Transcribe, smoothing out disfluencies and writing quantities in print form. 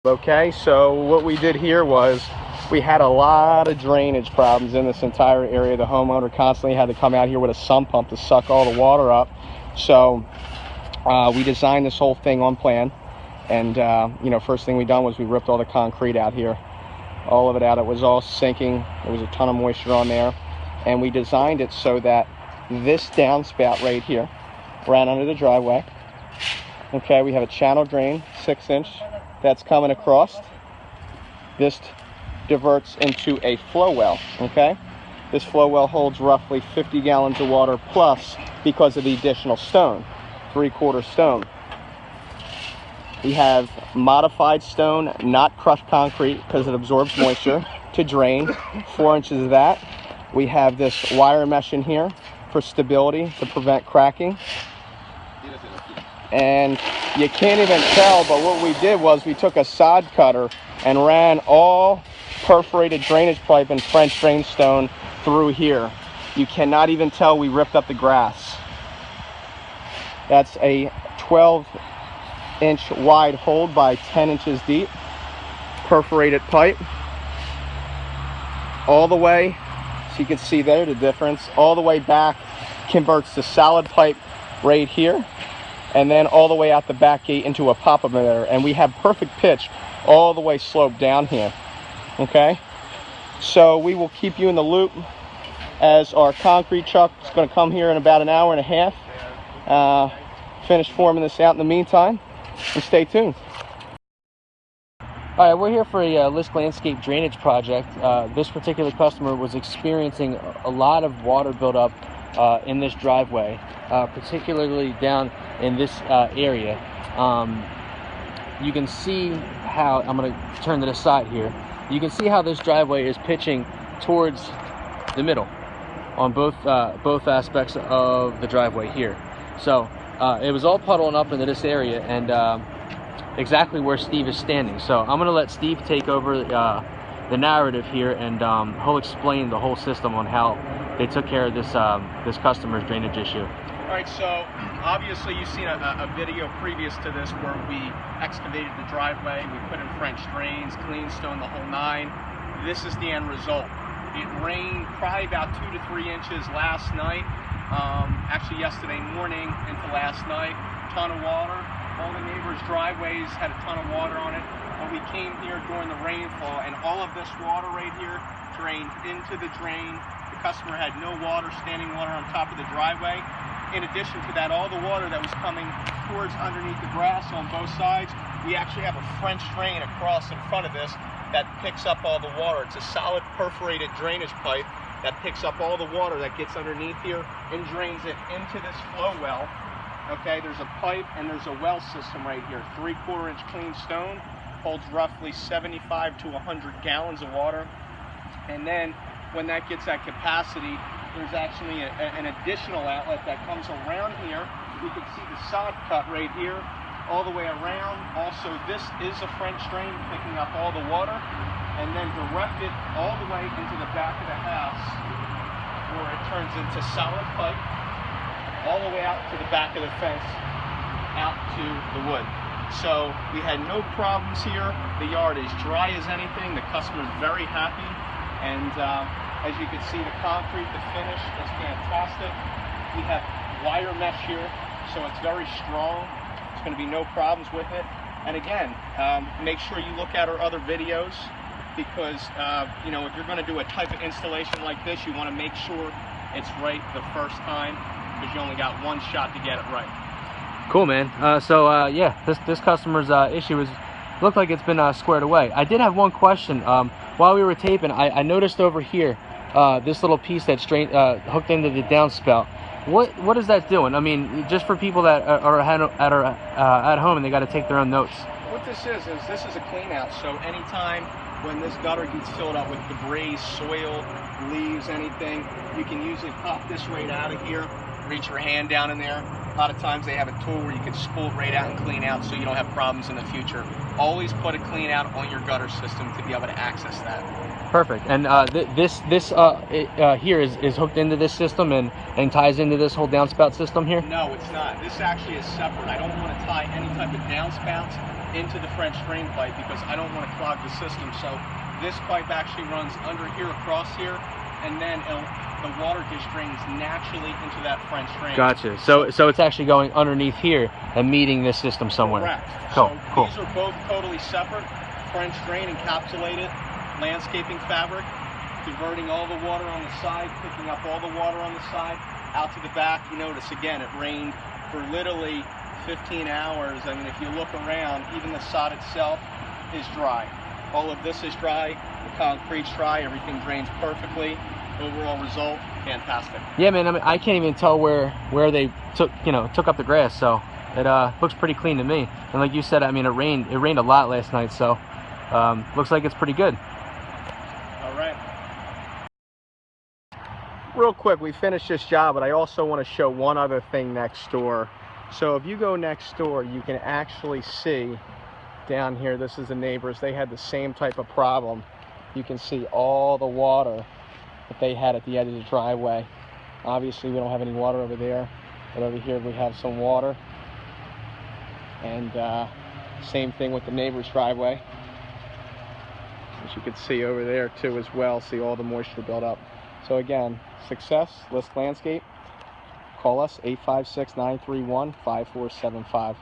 Okay, so what we did here was we had a lot of drainage problems in this entire area. The homeowner constantly had to come out here with a sump pump to suck all the water up. So we designed this whole thing on plan, and first thing we done was we ripped all the concrete out here, all of it out. It was all sinking. There was a ton of moisture on there, and we designed it so that this downspout right here ran under the driveway. Okay, we have a channel drain, 6-inch, that's coming across. This diverts into a flow well. Okay, this flow well holds roughly 50 gallons of water plus, because of the additional stone, 3/4 stone. We have modified stone, not crushed concrete, because it absorbs moisture, to drain 4 inches of that. We have this wire mesh in here for stability to prevent cracking. And you can't even tell, but what we did was we took a sod cutter and ran all perforated drainage pipe and French drain stone through here. You cannot even tell we ripped up the grass. That's a 12-inch wide hole by 10 inches deep, perforated pipe. All the way, so you can see there the difference, all the way back converts to solid pipe right here, and then all the way out the back gate into a pop-up emitter. And we have perfect pitch all the way sloped down here. Okay, so we will keep you in the loop as our concrete truck is going to come here in about an hour and a half, finish forming this out in the meantime, and stay tuned. All right, we're here for a Lisk Landscape drainage project. This particular customer was experiencing a lot of water buildup in this driveway, particularly down in this area. You can see how, I'm going to turn to the side here, you can see how this driveway is pitching towards the middle on both aspects of the driveway here. So it was all puddling up into this area, and exactly where Steve is standing. So I'm going to let Steve take over the narrative here, and he'll explain the whole system on how they took care of this customer's drainage issue. All right, so obviously you've seen a video previous to this where we excavated the driveway, we put in French drains, clean stone, the whole nine. This is the end result. It rained probably about 2 to 3 inches last night, actually yesterday morning into last night, ton of water. All the neighbors' driveways had a ton of water on it. When we came here during the rainfall, and all of this water right here drained into the drain. The customer had no water, standing water on top of the driveway. In addition to that, all the water that was coming towards underneath the grass on both sides, we actually have a French drain across in front of this that picks up all the water. It's a solid perforated drainage pipe that picks up all the water that gets underneath here and drains it into this flow well. Okay, there's a pipe and there's a well system right here. 3/4 inch clean stone, holds roughly 75 to 100 gallons of water. And then when that gets at capacity, there's actually an additional outlet that comes around here. You can see the sod cut right here, all the way around. Also, this is a French drain picking up all the water, and then directed all the way into the back of the house, where it turns into solid pipe, all the way out to the back of the fence, out to the wood. So we had no problems here. The yard is dry as anything. The customer's very happy, and as you can see, the concrete, the finish is fantastic. We have wire mesh here, so it's very strong. There's going to be no problems with it. And again, make sure you look at our other videos, because if you're going to do a type of installation like this, you want to make sure it's right the first time, because you only got one shot to get it right. Cool, man. Yeah, this customer's issue looked like it's been squared away. I did have one question. While we were taping, I noticed over here this little piece that's hooked into the downspout. What is that doing? I mean, just for people that are at home and they got to take their own notes. What this is a clean out. So anytime when this gutter gets filled up with debris, soil, leaves, anything, you can usually pop this right out of here, reach your hand down in there. A lot of times they have a tool where you can spool it right out and clean out, so you don't have problems in the future. Always put a clean out on your gutter system to be able to access that. Perfect. And this here is hooked into this system and ties into this whole downspout system here? No, it's not. This actually is separate. I don't want to tie any type of downspouts into the French drain pipe because I don't want to clog the system. So this pipe actually runs under here, across here, and then the water just drains naturally into that French drain. Gotcha. So it's actually going underneath here and meeting this system somewhere. Correct. Cool. So Cool. these are both totally separate. French drain encapsulated landscaping fabric, diverting all the water on the side, picking up all the water on the side, out to the back. You notice again, it rained for literally 15 hours. I mean, if you look around, even the sod itself is dry. All of this is dry, the concrete's dry, everything drains perfectly. Overall result, fantastic. Yeah, man. I mean, I can't even tell where they took up the grass. So it looks pretty clean to me. And like you said, I mean, it rained a lot last night. So looks like it's pretty good. All right. Real quick, we finished this job, but I also want to show one other thing next door. So if you go next door, you can actually see down here, this is the neighbors. They had the same type of problem. You can see all the water that they had at the edge of the driveway. Obviously, we don't have any water over there, but over here we have some water. And same thing with the neighbor's driveway. As you can see over there too as well, see all the moisture build up. So again, Success List Landscape. Call us 856-931-5475.